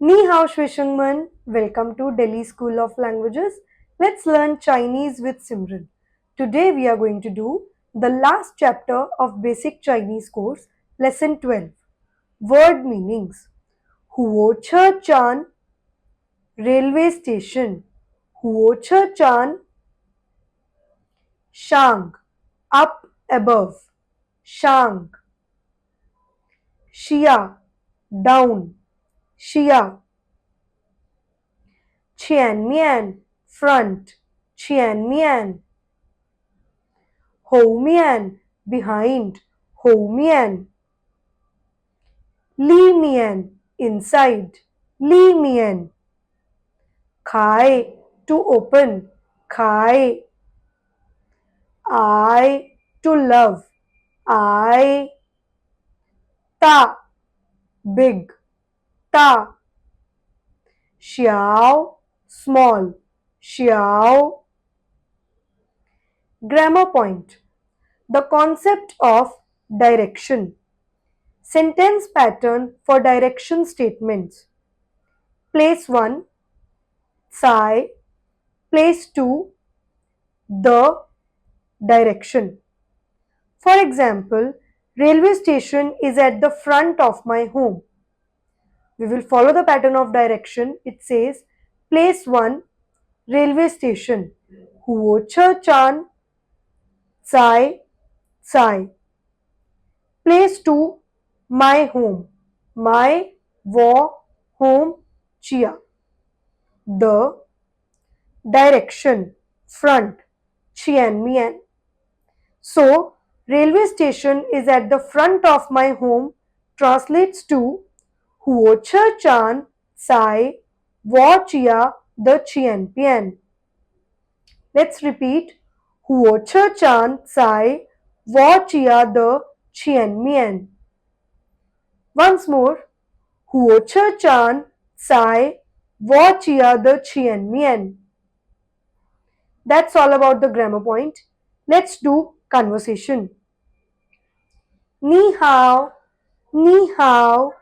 Ni hao Shweshangman, welcome to Delhi School of Languages. Let's learn Chinese with Simran. Today we are going to do the last chapter of Basic Chinese course, Lesson 12. Word meanings. Huo Che Chan, Railway Station. Huo Che Chan, Shang, up above. Shang. Xia, down. Xia. Qianmian, front. Qianmian. Houmian, behind. Houmian. Limian, inside. Limian. Khai, to open. Khai. I, to love. I. Ta, big. Ta. Xiao, small. Xiao. Grammar point. The concept of direction. Sentence pattern for direction statements. Place 1, Sai. Place 2, the direction. For example, railway station is at the front of my home. We will follow the pattern of direction. It says, place 1, railway station. Huo Che Chan, Sai, Sai. Place 2, my home. My, wo, home, chia. The direction, front, Qianmian. So, railway station is at the front of my home translates to Huo Che Chan, Sai, Wo Chia, the Qianpian. Let's repeat. Huo Che Chan, Sai, Wo Chia, the Qianmian. Once more. Huo Che Chan, Sai, Wo Chia, the Qianmian. That's all about the grammar point. Let's do conversation. Ni hao, ni hao,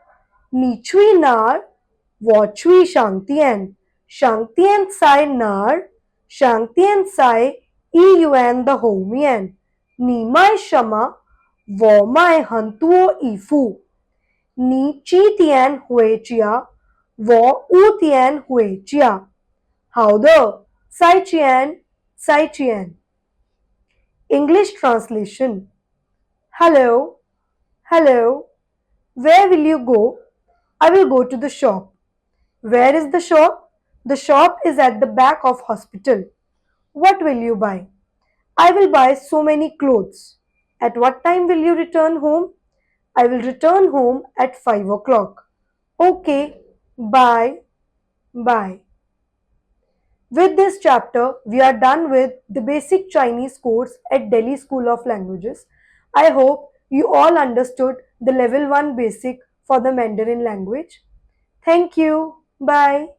ni chui nar, wo chui shangtian, shangtian sai nar, shangtian sai i yuan the homian, ni mai shama, wo mai hantuo ifu, ni chi tian hui chia, wo u tian hui chia. How the sai chian, sai chian. English translation. Hello, hello. Where will you go? I will go to the shop. Where is the shop? The shop is at the back of hospital. What will you buy? I will buy so many clothes. At what time will you return home? I will return home at 5 o'clock. Okay, bye, bye. With this chapter, we are done with the basic Chinese course at Delhi School of Languages. I hope you all understood the level 1 basic for the Mandarin language. Thank you. Bye.